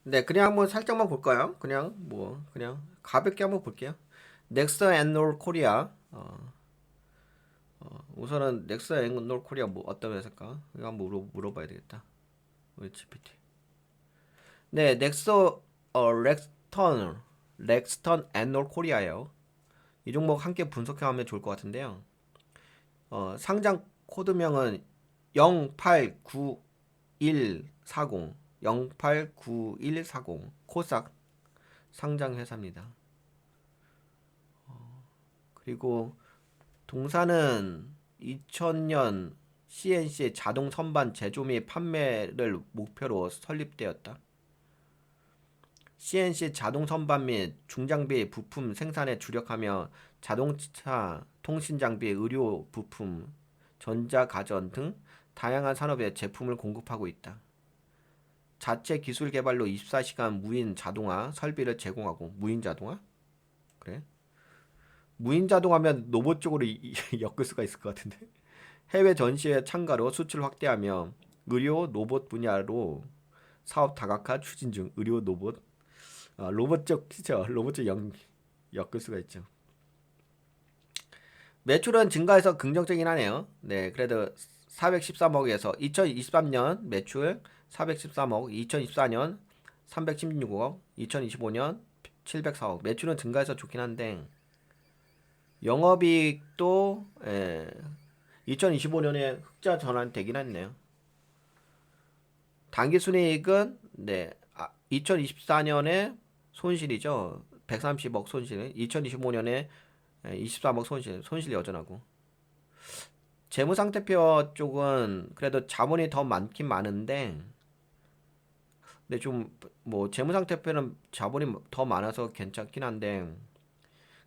네, 그냥 한번 살짝만 볼까요? 그냥 가볍게 한번 볼게요. 넥스트 앤놀 코리아. 우선은 넥스트 앤놀 코리아 뭐 어떤 회사일까? 이거 한번 물어봐야 되겠다. 우리 GPT. 네, 넥스트 렉스턴 앤놀 코리아예요. 이 종목 함께 분석해보면 좋을 것 같은데요. 상장 코드명은 089140, 089140 코삭 상장 회사입니다. 그리고 동사는 2000년 CNC의 자동 선반 제조 및 판매를 목표로 설립되었다. CNC 자동 선반 및 중장비 부품 생산에 주력하며 자동차, 통신 장비, 의료 부품, 전자 가전 등 다양한 산업에 제품을 공급하고 있다. 자체 기술 개발로 24시간 무인 자동화 설비를 제공하고 무인 자동화? 그래? 무인 자동하면 로봇 쪽으로 엮을 수가 있을 것 같은데. 해외 전시회 참가로 수출 확대하며 의료 로봇 분야로 사업 다각화 추진 중. 의료 로봇. 로봇 쪽 그죠? 로봇 쪽 엮을 수가 있죠. 매출은 증가해서 긍정적이긴 하네요. 네, 그래도 413억에서 2023년 매출 413억, 2024년 316억, 2025년 704억. 매출은 증가해서 좋긴 한데 영업이익도 2025년에 흑자 전환되긴 했네요. 당기순이익은 2024년에 손실이죠. 130억 손실. 2025년에 23억 손실 여전하고. 재무상태표 쪽은 그래도 자본이 더 많긴 많은데, 근데 좀 뭐 재무상태표는 자본이 더 많아서 괜찮긴 한데,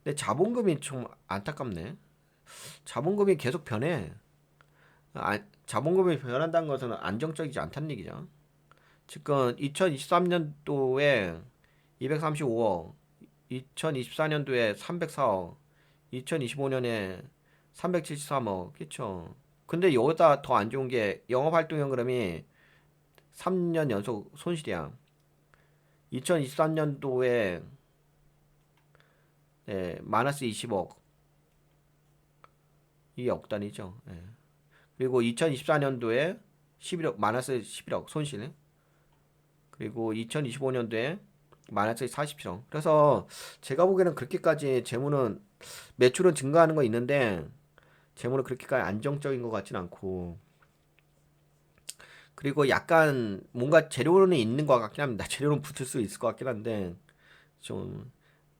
근데 자본금이 좀 안타깝네. 자본금이 계속 변해. 자본금이 변한다는 것은 안정적이지 않다는 얘기죠. 지금 2023년도에 235억, 2024년도에 304억, 2025년에 373억, 그쵸? 근데 여기다 더 안 좋은 게 영업활동 현금이 3년 연속 손실이야. 2023년도에 마이너스 20억, 이게 억단이죠. 그리고 2024년도에 11억, 마이너스 11억 손실. 그리고 2025년도에 마이너스 47억. 그래서 제가 보기에는 그렇게까지 재무는 매출은 증가하는 거 있는데 재무는 그렇게까지 안정적인 것 같진 않고, 그리고 약간 뭔가 재료는 있는 것 같긴 합니다. 재료는 붙을 수 있을 것 같긴 한데 좀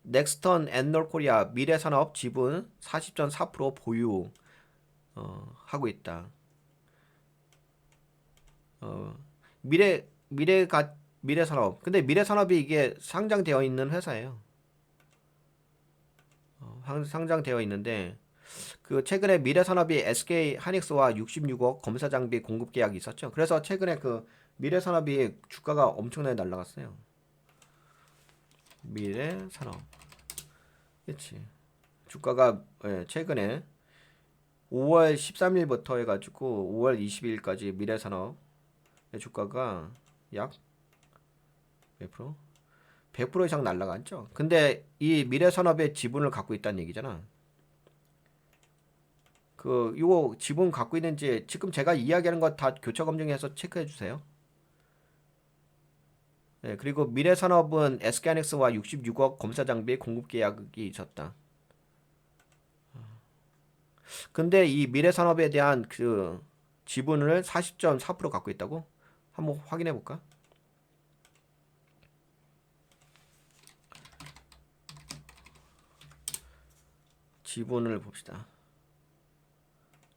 넥스턴 앤널 코리아 미래산업 지분 40.4% 보유 하고 있다. 어, 미래산업. 근데 미래산업이 이게 상장되어 있는 회사예요. 상장되어 있는데 그 최근에 미래산업이 SK 하이닉스와 66억 검사 장비 공급 계약이 있었죠. 그래서 최근에 그 미래산업이 주가가 엄청나게 날라갔어요. 미래산업. 그렇지. 주가가 최근에 5월 13일부터 해가지고 5월 22일까지 미래산업의 주가가 약 몇 프로? 100% 이상 날라갔죠. 근데 이 미래산업의 지분을 갖고 있다는 얘기잖아. 그 이거 지분 갖고 있는지 지금 제가 이야기하는 거 다 교차 검증해서 체크해 주세요. 네, 그리고 미래산업은 SK하이닉스와 66억 검사 장비 공급 계약이 있었다. 근데 이 미래산업에 대한 그 지분을 40.4% 갖고 있다고? 한번 확인해 볼까? 지분을 봅시다.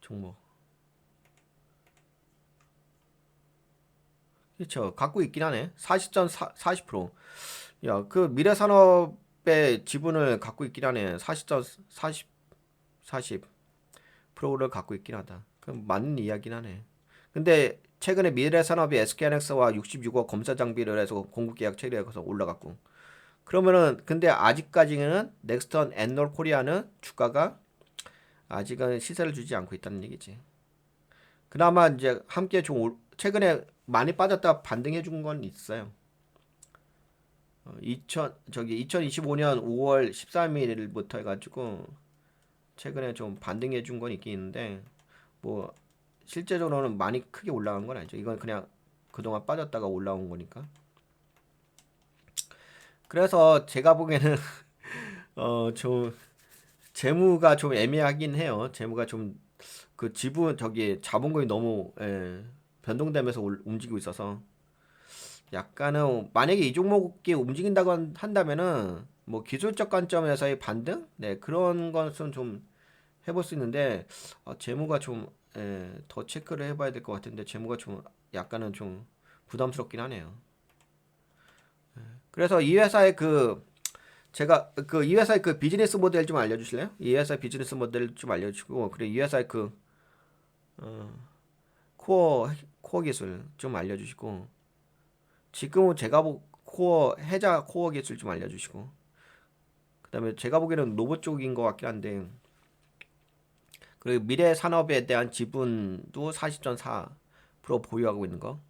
종목. 그렇죠. 갖고 있긴 하네. 40.40%. 야, 그 미래산업의 지분을 갖고 있긴 하네. 40%를 갖고 있긴 하다. 그 맞는 이야기긴 하네. 근데 최근에 미래산업이 SK하이닉스와 66억 검사 장비를 해서 공급 계약 체결해서 올라갔고. 그러면은 근데 아직까지는 넥스턴 앤널 코리아는 주가가 아직은 시세를 주지 않고 있다는 얘기지. 그나마 이제 함께 좀 최근에 많이 빠졌다 반등해 준 건 있어요. 2025년 5월 13일부터 해가지고 최근에 좀 반등해 준 건 있긴 있는데 뭐 실제적으로는 많이 크게 올라간 건 아니죠. 이건 그냥 그동안 빠졌다가 올라온 거니까. 그래서 제가 보기에는 좀 재무가 좀 애매하긴 해요. 재무가 좀 그 지분 저기 자본금이 너무 변동되면서 움직이고 있어서 약간은 만약에 이 종목이 움직인다고 한다면은 뭐 기술적 관점에서의 반등? 네, 그런 것은 좀 해볼 수 있는데 재무가 좀 더 체크를 해봐야 될 것 같은데 재무가 좀 약간은 좀 부담스럽긴 하네요. 그래서 이 회사의 그 제가 그 이 회사의 그 비즈니스 모델 좀 알려주실래요? 이 회사의 비즈니스 모델 좀 알려주시고 그리고 이 회사의 그 코어 기술 좀 알려주시고 지금은 제가 코어 해자 코어 기술 좀 알려주시고 그다음에 제가 보기에는 로봇 쪽인 것 같긴 한데 그리고 미래 산업에 대한 지분도 40.4% 보유하고 있는 거.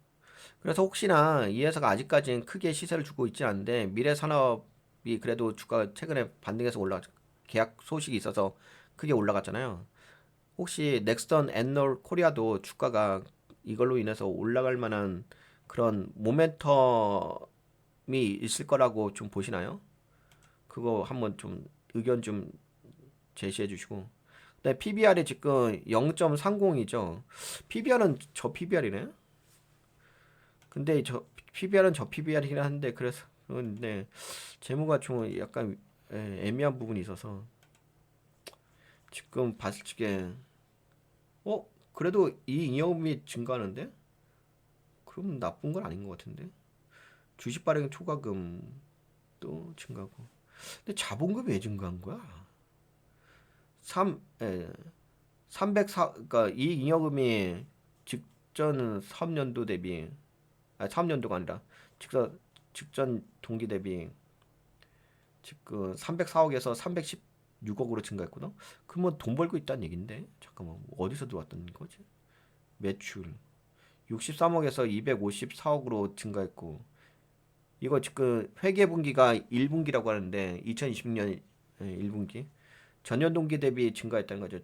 그래서 혹시나 이 회사가 아직까지는 크게 시세를 주고 있지 않은데 미래 산업이 그래도 주가 최근에 반등해서 올라 계약 소식이 있어서 크게 올라갔잖아요. 혹시 넥스턴 엔놀 코리아도 주가가 이걸로 인해서 올라갈 만한 그런 모멘텀이 있을 거라고 좀 보시나요? 그거 한번 좀 의견 좀 제시해 주시고. 네, PBR이 지금 0.30이죠. PBR은 저 PBR이네. 근데 저 PBR은 저 PBR이긴 한데 그래서 근데 재무가 좀 약간 애매한 부분이 있어서 지금 봤을 적에 그래도 이 잉여금이 증가하는데 그럼 나쁜 건 아닌 것 같은데 주식 발행 초과금도 증가하고 근데 자본금이 왜 증가한 거야? 3 304 그러니까 이 잉여금이 직전 3년도 대비 3년도가 아니라 직전 동기 대비 지금 304억에서 316억으로 증가했거든. 그러면 돈 벌고 있다는 얘긴데 잠깐만 어디서 들어왔던 거지? 매출 63억에서 254억으로 증가했고 이거 지금 회계 분기가 1분기라고 하는데 2020년 1분기 전년 동기 대비 증가했다는 거죠.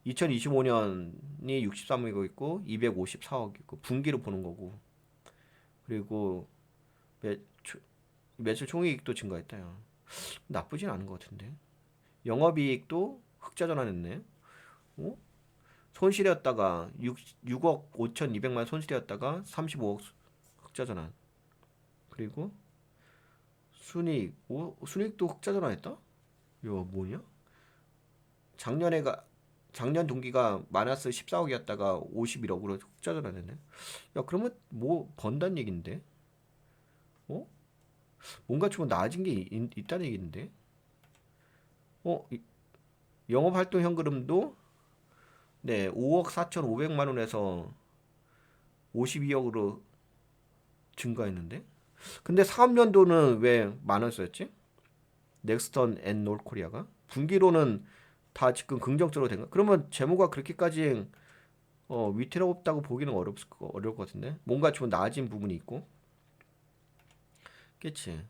2025년이 63억이고 있고 254억이고 분기로 보는 거고 그리고 매, 매출 총이익도 증가했다요. 나쁘진 않은 것 같은데. 영업이익도 흑자 전환했네. 어? 손실이었다가 6억 5,200만 손실이었다가 35억 흑자 전환. 그리고 순이익도 흑자 전환했다? 이거 뭐냐? 작년에가 작년 동기가 마이너스 14억이었다가 51억으로 흑자 전환했네. 야 그러면 뭐 번다는 얘긴데? 어? 뭔가 좀 나아진 게 있다는 얘긴데? 어? 영업 활동 현금도 네 5억 4,500만 원에서 52억으로 증가했는데? 근데 사업연도는 왜 만 원 썼지? 넥스턴 앤 놀코리아가 분기로는 다 지금 긍정적으로 된가? 그러면 재무가 그렇게까지 위태롭다고 보기는 어려울 것 같은데 뭔가 좀 나아진 부분이 있고 그치?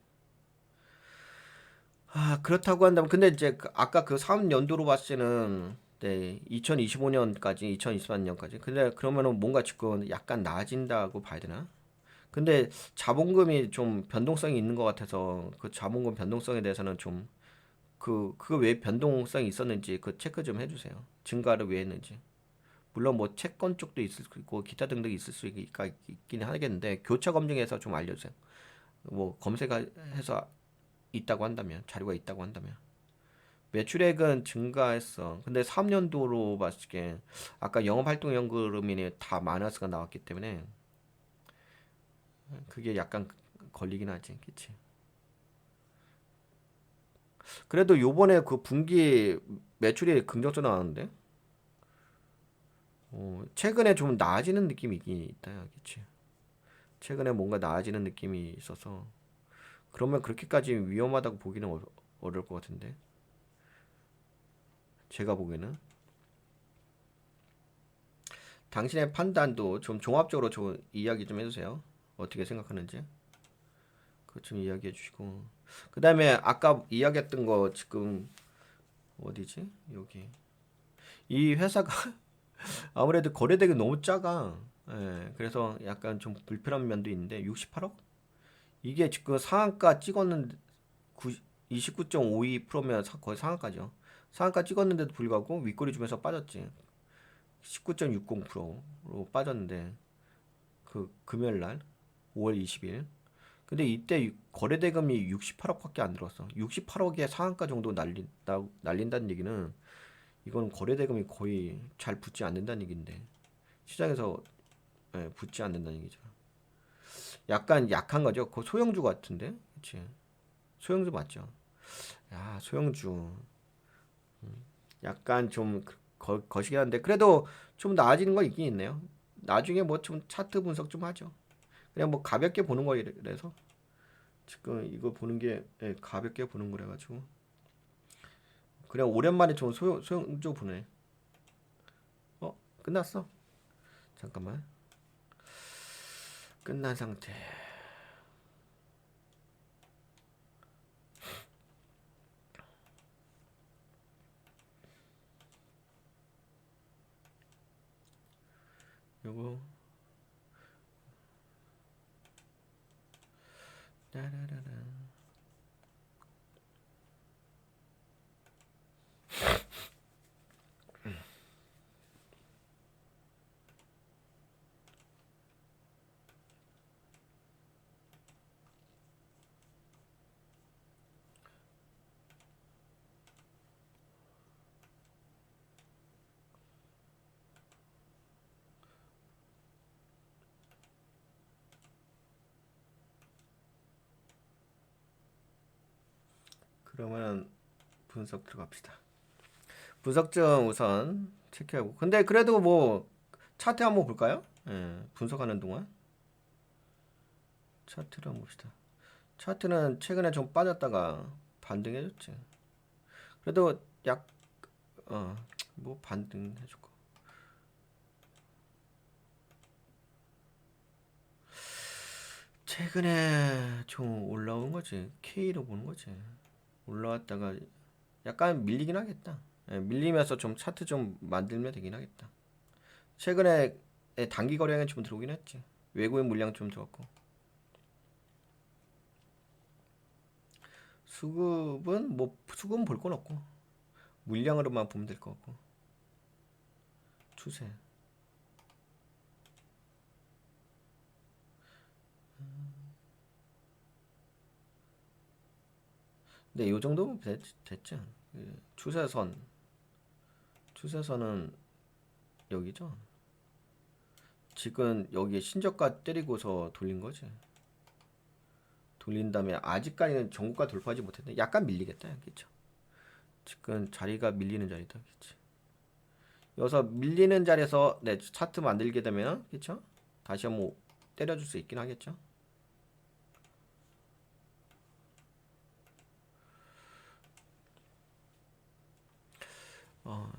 그렇다고 한다면 근데 이제 아까 그 사업연도로 봤을 때는 네 2025년까지 2024년까지 근데 그러면은 뭔가 지금 약간 나아진다고 봐야 되나? 근데 자본금이 좀 변동성이 있는 것 같아서 그 자본금 변동성에 대해서는 좀 그거 왜 변동성이 있었는지 그 체크 좀 해주세요. 증가를 왜 했는지. 물론 뭐 채권 쪽도 있을 수 있고 기타 등등 있을 수 있긴 하겠는데 교차 검증해서 좀 알려주세요. 뭐 검색해서 있다고 한다면 자료가 있다고 한다면 매출액은 증가했어. 근데 3년도로 봤을 때 아까 영업활동연금이 다 마이너스가 나왔기 때문에 그게 약간 걸리긴 하지, 그치? 그래도 요번에 그 분기 매출이 긍정적으로 나왔는데 최근에 좀 나아지는 느낌이 있긴 있다, 그치? 최근에 뭔가 나아지는 느낌이 있어서 그러면 그렇게까지 위험하다고 보기는 어려울 것 같은데 제가 보기에는 당신의 판단도 좀 종합적으로 좀 이야기 좀 해주세요. 어떻게 생각하는지. 그것 좀 이야기해 주시고. 그 다음에 아까 이야기했던 거 지금 어디지? 여기. 이 회사가 아무래도 거래대금이 너무 작아. 예, 그래서 약간 좀 불편한 면도 있는데 68억? 이게 지금 상한가 찍었는데 29.52%면 거의 상한가죠. 상한가 찍었는데도 불구하고 윗꼬리 주면서 빠졌지. 19.60%로 빠졌는데 그 금요일 날 5월 20일. 근데 이때 거래대금이 68억밖에 안 들어왔어. 68억의 상한가 정도 날린다는 얘기는 이건 거래대금이 거의 잘 붙지 않는다는 얘기인데 시장에서 예, 붙지 않는다는 얘기죠. 약간 약한 거죠. 그 소형주 같은데, 그렇지? 소형주 맞죠? 야, 소형주 약간 좀 거시기 한데 그래도 좀 나아지는 거 있긴 있네요. 나중에 뭐 좀 차트 분석 좀 하죠. 그냥 뭐 가볍게 보는 거라서 지금 이거 보는 게 예, 가볍게 보는 거라 가지고 그냥 오랜만에 좀 소형주 보네. 어, 끝났어. 잠깐만. 끝난 상태. 요거 따라라라. 그러면 분석 들어갑시다. 분석 좀 우선 체크하고. 근데 그래도 뭐 차트 한번 볼까요? 예, 분석하는 동안 차트를 한번 봅시다. 차트는 최근에 좀 빠졌다가 반등해줬지. 그래도 약 뭐 반등해줬고. 최근에 좀 올라온 거지. K로 보는 거지. 올라왔다가 약간 밀리긴 하겠다. 예, 밀리면서 좀 차트 좀 만들면 되긴 하겠다. 최근에 단기 거래량이 좀 들어오긴 했지. 외국인 물량 좀 들어왔고. 수급은 뭐 수급은 볼 건 없고 물량으로만 보면 될 것 같고 추세. 근데 이 정도면 됐지. 그 추세선은 여기죠. 지금 여기 신저가 때리고서 돌린 거지. 돌린 다음에 아직까지는 전고가 돌파하지 못했는데 약간 밀리겠다, 그렇죠? 지금 자리가 밀리는 자리다, 그렇지? 여기서 밀리는 자리에서 네, 차트 만들게 되면 그렇죠? 다시 한번 때려줄 수 있긴 하겠죠. 어,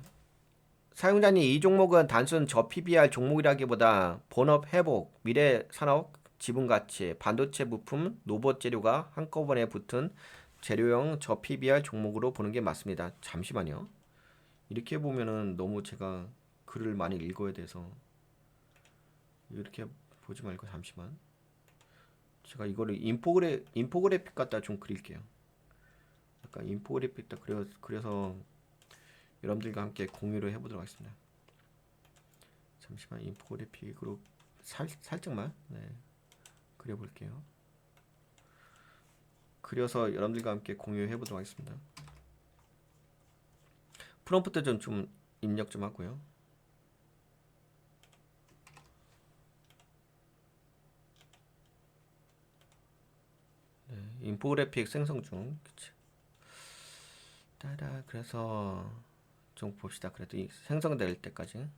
사용자님 이 종목은 단순 저 PBR 종목이라기보다 본업 회복, 미래 산업, 지분 가치, 반도체 부품, 로봇 재료가 한꺼번에 붙은 재료형 저 PBR 종목으로 보는 게 맞습니다. 잠시만요. 이렇게 보면은 너무 제가 글을 많이 읽어야 돼서 이렇게 보지 말고 잠시만. 제가 이거를 인포그래픽 갖다 좀 그릴게요. 약간 인포그래픽 다 그래서 여러분들과 함께 공유를 해보도록 하겠습니다. 잠시만 인포그래픽으로 살짝만 네, 그려볼게요. 그려서 여러분들과 함께 공유해보도록 하겠습니다. 프롬프트 좀 입력 좀 하고요. 네, 인포그래픽 생성 중. 그치. 따라 그래서 좀 봅시다. 그래도 생성될 때까지.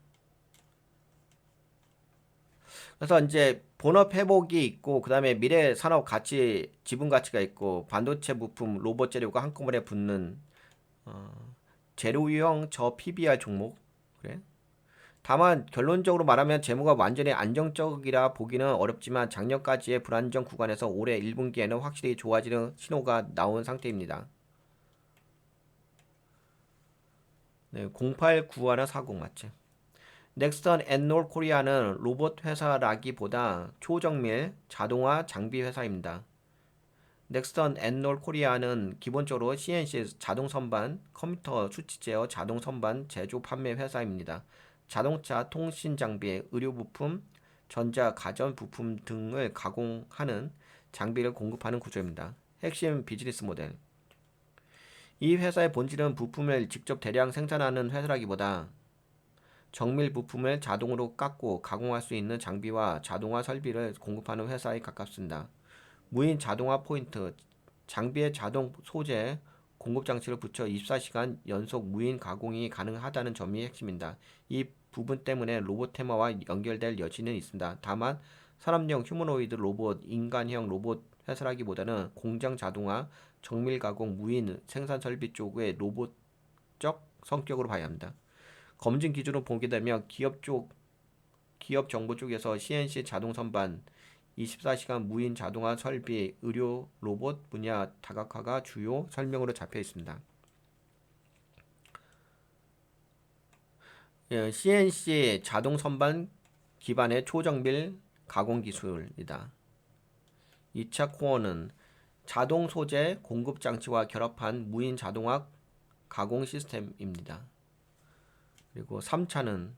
그래서 이제 본업 회복이 있고 그다음에 미래 산업 가치 지분 가치가 있고 반도체 부품 로봇 재료가 한꺼번에 붙는 어, 재료형 저 PBR 종목 그래 다만 결론적으로 말하면 재무가 완전히 안정적이라 보기는 어렵지만 작년까지의 불안정 구간에서 올해 1분기에는 확실히 좋아지는 신호가 나온 상태입니다. 네, 0891 40 맞죠? 넥스턴 앤놀 코리아는 로봇 회사라기보다 초정밀 자동화 장비 회사입니다. 넥스턴 앤놀 코리아는 기본적으로 CNC 자동 선반, 컴퓨터 수치 제어 자동 선반 제조 판매 회사입니다. 자동차 통신 장비, 의료 부품, 전자 가전 부품 등을 가공하는 장비를 공급하는 구조입니다. 핵심 비즈니스 모델. 이 회사의 본질은 부품을 직접 대량 생산하는 회사라기보다 정밀 부품을 자동으로 깎고 가공할 수 있는 장비와 자동화 설비를 공급하는 회사에 가깝습니다. 무인 자동화 포인트, 장비에 자동 소재 공급 장치를 붙여 24시간 연속 무인 가공이 가능하다는 점이 핵심입니다. 이 부분 때문에 로봇 테마와 연결될 여지는 있습니다. 다만 산업용 휴머노이드 로봇, 인간형 로봇 회사라기보다는 공장 자동화, 정밀 가공, 무인 생산 설비 쪽의 로봇적 성격으로 봐야 합니다. 검증 기준으로 보게 되면 기업 정보 쪽에서 CNC 자동 선반, 24시간 무인 자동화 설비, 의료 로봇 분야 다각화가 주요 설명으로 잡혀 있습니다. CNC 자동 선반 기반의 초정밀 가공 기술이다. 2차 코어는 자동 소재 공급 장치와 결합한 무인 자동화 가공 시스템입니다. 그리고 3차는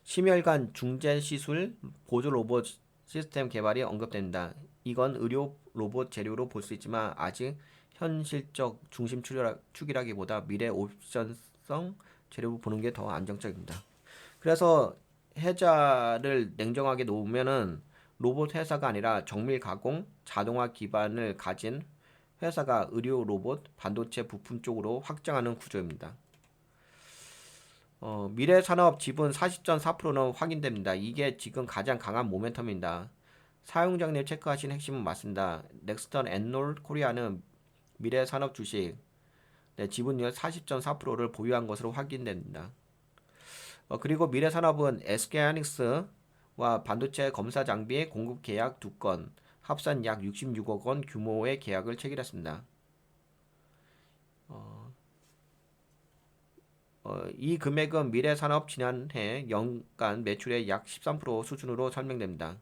심혈관 중재 시술 보조 로봇 시스템 개발이 언급됩니다. 이건 의료 로봇 재료로 볼 수 있지만 아직 현실적 중심 축이라기보다 미래 옵션성 재료로 보는 게 더 안정적입니다. 그래서 해자를 냉정하게 놓으면은 로봇 회사가 아니라 정밀 가공, 자동화 기반을 가진 회사가 의료 로봇, 반도체 부품 쪽으로 확장하는 구조입니다. 미래 산업 지분 40.4%는 확인됩니다. 이게 지금 가장 강한 모멘텀입니다. 사용자님 체크하신 핵심은 맞습니다. 넥스턴 앤놀 코리아는 미래 산업 주식 지분율 40.4%를 보유한 것으로 확인됩니다. 그리고 미래 산업은 SK 하이닉스와 반도체 검사 장비 공급 계약 2건, 합산 약 66억 원 규모의 계약을 체결했습니다. 이 금액은 미래산업 지난해 연간 매출의 약 13% 수준으로 설명됩니다.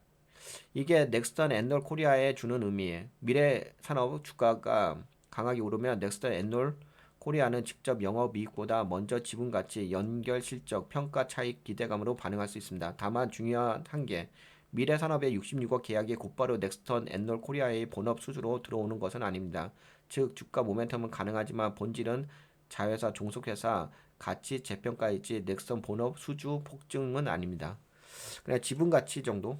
이게 넥스턴 앤놀 코리아에 주는 의미에 미래산업 주가가 강하게 오르면 넥스턴 앤놀 코리아는 직접 영업이익보다 먼저 지분가치, 연결 실적, 평가 차익 기대감으로 반응할 수 있습니다. 다만 중요한 게 미래산업의 66억 계약이 곧바로 넥스턴 앤놀 코리아의 본업 수주로 들어오는 것은 아닙니다. 즉 주가 모멘텀은 가능하지만 본질은 자회사 종속회사 가치 재평가일지 넥스턴 본업 수주 폭증은 아닙니다. 그냥 지분 가치 정도.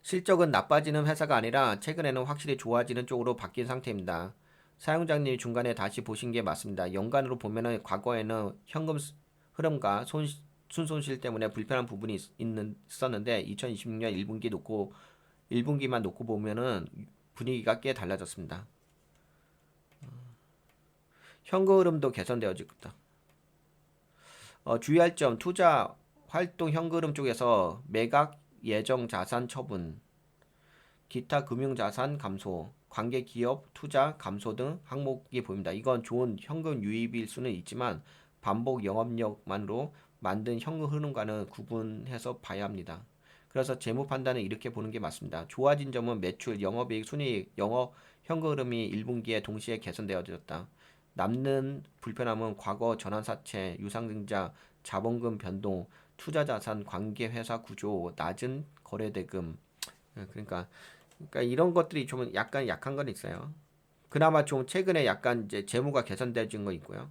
실적은 나빠지는 회사가 아니라 최근에는 확실히 좋아지는 쪽으로 바뀐 상태입니다. 사용자님이 중간에 다시 보신 게 맞습니다. 연간으로 보면은 과거에는 현금 흐름과 순손실 때문에 불편한 부분이 있었는데 2026년 1분기만 놓고 보면은 분위기가 꽤 달라졌습니다. 현금 흐름도 개선되어지고 있다. 주의할 점, 투자 활동 현금 흐름 쪽에서 매각 예정 자산 처분, 기타 금융 자산 감소, 관계 기업 투자 감소 등 항목이 보입니다. 이건 좋은 현금 유입일 수는 있지만 반복 영업력만으로 만든 현금 흐름과는 구분해서 봐야 합니다. 그래서 재무 판단은 이렇게 보는 게 맞습니다. 좋아진 점은 매출, 영업이익, 순이익, 현금 흐름이 1분기에 동시에 개선되어졌다. 남는 불편함은 과거 전환사채, 유상증자, 자본금 변동, 투자자산, 관계회사 구조, 낮은 거래대금. 그러니까 이런 것들이 좀 약간 약한 건 있어요. 그나마 좀 최근에 약간 이제 재무가 개선되어진 거 있고요.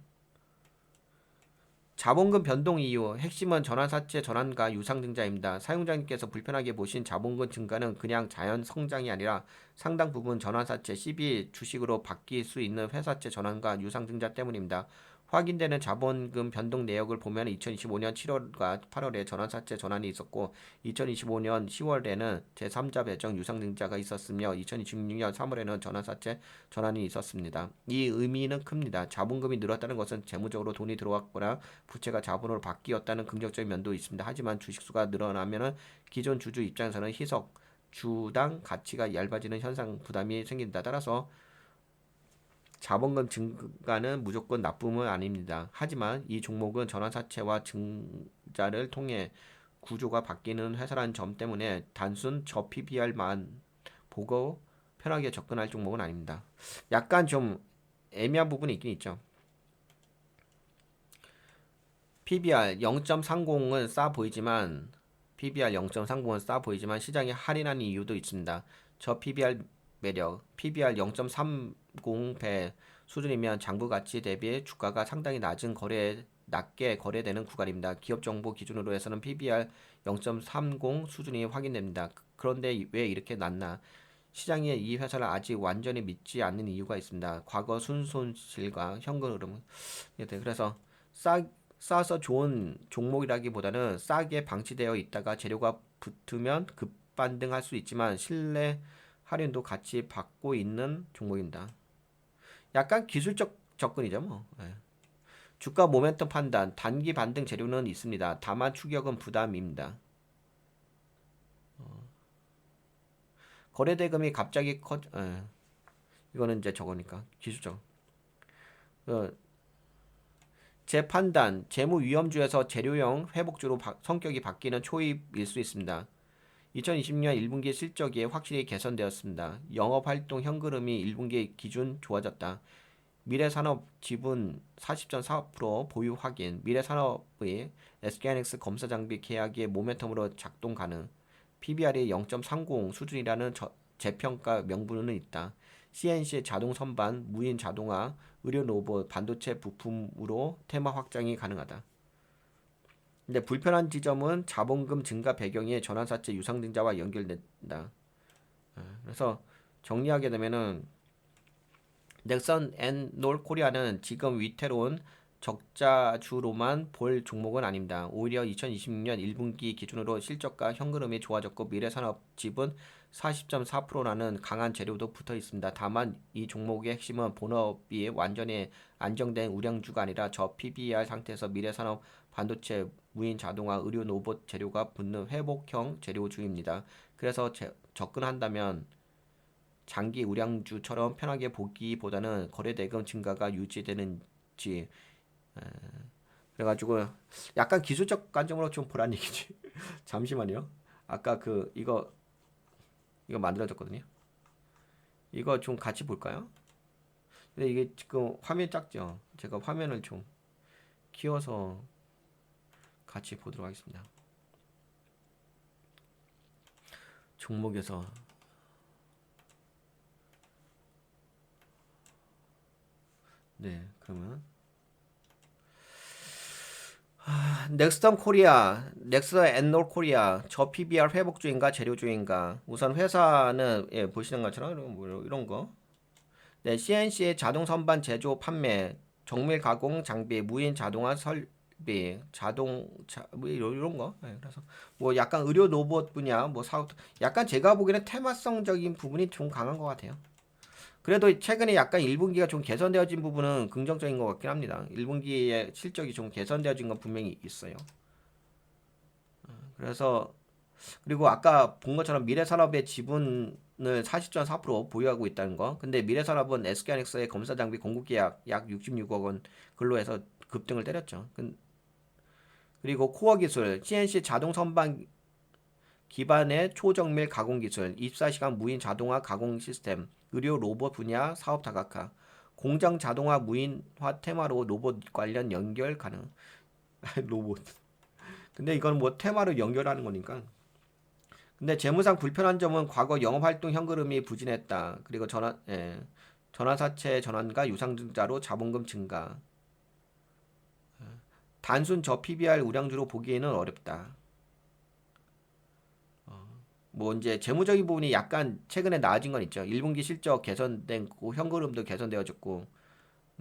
자본금 변동 이유, 핵심은 전환사채 전환과 유상증자입니다. 사용자님께서 불편하게 보신 자본금 증가는 그냥 자연 성장이 아니라 상당 부분 전환사채 CB 주식으로 바뀔 수 있는 회사채 전환과 유상증자 때문입니다. 확인되는 자본금 변동 내역을 보면 2025년 7월과 8월에 전환사채 전환이 있었고 2025년 10월에는 제3자 배정 유상증자가 있었으며 2026년 3월에는 전환사채 전환이 있었습니다. 이 의미는 큽니다. 자본금이 늘었다는 것은 재무적으로 돈이 들어왔거나 부채가 자본으로 바뀌었다는 긍정적인 면도 있습니다. 하지만 주식수가 늘어나면 기존 주주 입장에서는 희석, 주당 가치가 얇아지는 현상 부담이 생긴다. 따라서 자본금 증가는 무조건 나쁨은 아닙니다. 하지만 이 종목은 전환사채와 증자를 통해 구조가 바뀌는 회사라는 점 때문에 단순 저 PBR만 보고 편하게 접근할 종목은 아닙니다. 약간 좀 애매한 부분이 있긴 있죠. PBR 0.30은 싸 보이지만 시장이 할인한 이유도 있습니다. 저 PBR 매력, PBR 0.30배 수준이면 장부 가치 대비 주가가 상당히 낮게 거래되는 구간입니다. 기업 정보 기준으로 해서는 PBR 0.30 수준이 확인됩니다. 그런데 왜 이렇게 낮나? 시장이 이 회사를 아직 완전히 믿지 않는 이유가 있습니다. 과거 순손실과 현금 흐름. 그래서 싸서 좋은 종목이라기보다는 싸게 방치되어 있다가 재료가 붙으면 급반등할 수 있지만 신뢰 할인도 같이 받고 있는 종목입니다. 약간 기술적 접근이죠, 뭐. 예. 주가 모멘텀 판단, 단기 반등 재료는 있습니다. 다만 추격은 부담입니다. 거래 대금이 갑자기 이거는 이제 저거니까 기술적. 제 판단, 재무 위험주에서 재료형 회복주로 성격이 바뀌는 초입일 수 있습니다. 2020년 1분기 실적이 확실히 개선되었습니다. 영업활동 현금흐름이 1분기 기준 좋아졌다. 미래산업 지분 40.4% 보유 확인. 미래산업의 SK하이닉스 검사장비 계약의 모멘텀으로 작동 가능. PBR이 0.30 수준이라는 재평가 명분은 있다. CNC 자동 선반, 무인 자동화, 의료 로봇, 반도체 부품으로 테마 확장이 가능하다. 근데 불편한 지점은 자본금 증가 배경이 전환사채 유상증자와 연결된다. 그래서 정리하게 되면은 넥선 앤 놀 코리아는 지금 위태로운 적자주로만 볼 종목은 아닙니다. 오히려 2026년 1분기 기준으로 실적과 현금흐름이 좋아졌고 미래산업 지분 40.4%라는 강한 재료도 붙어 있습니다. 다만 이 종목의 핵심은 본업이 완전히 안정된 우량주가 아니라 저 PBR 상태에서 미래산업, 반도체, 무인 자동화, 의료 로봇 재료가 붙는 회복형 재료주입니다. 그래서 접근한다면 장기 우량주처럼 편하게 보기보다는 거래대금 증가가 유지되는지 그래가지고 약간 기술적 관점으로 좀 보란 얘기지. 잠시만요. 아까 이거 만들어졌거든요. 이거 좀 같이 볼까요? 근데 이게 지금 화면 작죠? 제가 화면을 좀 키워서 같이 보도록 하겠습니다. 종목에서 네, 그러면 넥스턴 코리아, 넥스턴 앤놀 코리아, 저 PBR 회복주인가 재료주인가? 우선 회사는 보시는 것처럼 이런 거. 네, CNC의 자동 선반 제조 판매, 정밀 가공 장비, 무인 자동화 설비, 자동차 뭐 이런 거. 네, 그래서 뭐 약간 의료 로봇 분야 뭐 사업 약간 제가 보기에는 테마성적인 부분이 좀 강한 것 같아요. 그래도 최근에 약간 1분기가 좀 개선되어진 부분은 긍정적인 것 같긴 합니다. 1분기의 실적이 좀 개선되어진 건 분명히 있어요. 그래서 그리고 아까 본 것처럼 미래산업의 지분을 40.4% 보유하고 있다는 거. 근데 미래산업은 SK하이닉스의 검사 장비 공급 계약 약 66억 원 근로 해서 급등을 때렸죠. 그리고 코어 기술, CNC 자동 선반 기반의 초정밀 가공 기술, 24시간 무인 자동화 가공 시스템, 의료 로봇 분야 사업 다각화, 공장 자동화 무인화 테마로 로봇 관련 연결 가능. 로봇. 근데 이건 뭐 테마로 연결하는 거니까. 근데 재무상 불편한 점은 과거 영업활동 현금흐름이 부진했다. 그리고 전환사채 전환과 유상증자로 자본금 증가. 단순 저 PBR 우량주로 보기에는 어렵다. 뭐 이제 재무적인 부분이 약간 최근에 나아진 건 있죠. 1분기 실적 개선된 고 현금흐름도 개선되어졌고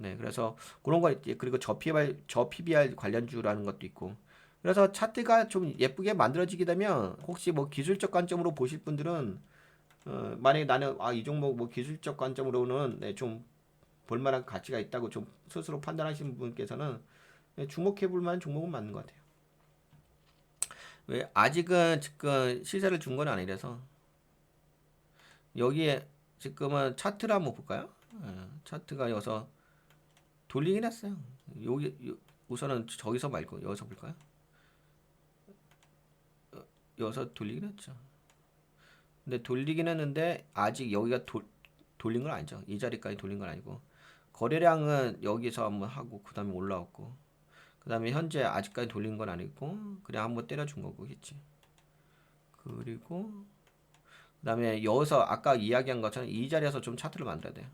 네, 그래서 그런 거 있지. 그리고 저 PBR 관련주라는 것도 있고. 그래서 차트가 좀 예쁘게 만들어지게 되면 혹시 뭐 기술적 관점으로 보실 분들은 만약에 나는 이 종목 뭐 기술적 관점으로는 네, 좀 볼만한 가치가 있다고 좀 스스로 판단하시는 분께서는 네, 주목해 볼 만한 종목은 맞는 것 같아요. 왜 아직은 지금 시세를 준 건 아니라서 여기에 지금은 차트를 한번 볼까요? 차트가 여기서 돌리긴 했어요. 우선은 저기서 말고 여기서 볼까요? 여기서 돌리긴 했죠. 근데 돌리긴 했는데 아직 여기가 돌린 건 아니죠. 이 자리까지 돌린 건 아니고 거래량은 여기서 한번 하고 그 다음에 올라왔고 그 다음에 현재 아직까지 돌린 건 아니고 그냥 한번 때려준 거겠지. 그리고 그 다음에 여기서 아까 이야기한 것처럼 이 자리에서 좀 차트를 만들어야 돼요.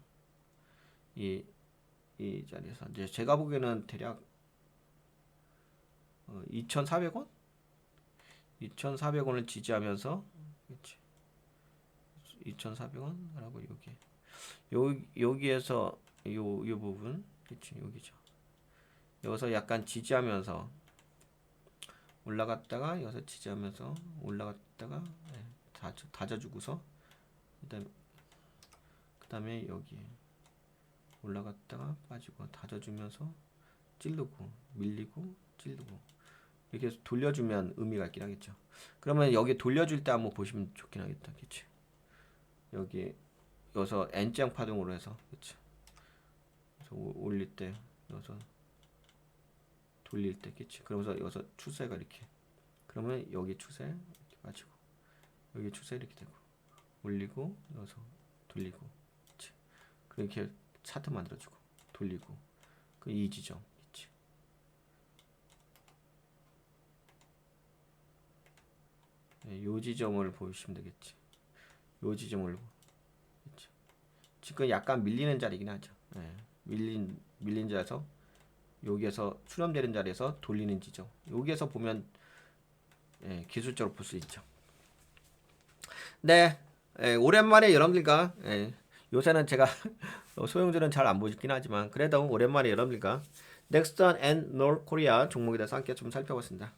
이, 이 자리에서 이제 제가 보기에는 대략 2,400원? 2,400원을 지지하면서 그치. 2,400원 하고 여기에서 요 부분 그치 여기죠. 여기서 약간 지지하면서 올라갔다가 여기서 지지하면서 올라갔다가 네, 다져주고서 그다음에 여기 올라갔다가 빠지고 다져주면서 찌르고 밀리고 찌르고 이렇게 해서 돌려주면 의미가 있긴 하겠죠. 그러면 여기 돌려줄 때 한번 보시면 좋긴 하겠다. 그치? 여기 여기서 N자 파동으로 해서 그치? 그래서 올릴 때 여기서 돌릴 때 그치? 그러면서 여기서 추세가 이렇게 그러면 여기 추세 이렇게 빠지고 여기 추세 이렇게 되고 올리고 여기서 돌리고 그치? 그렇게 차트 만들어주고 돌리고 그 이 지점 그치? 네, 요 지점을 보시면 되겠지. 요 지점을 그치? 지금 약간 밀리는 자리긴 하죠. 네, 밀린 자리에서 여기에서 수렴되는 자리에서 돌리는 지점 여기에서 보면 기술적으로 볼 수 있죠. 네, 오랜만에 여러분들과 요새는 제가 소형주는 잘 안 보이긴 하지만 그래도 오랜만에 여러분들과 넥스턴 앤 노르코리아 종목에 대해서 함께 좀 살펴봤습니다.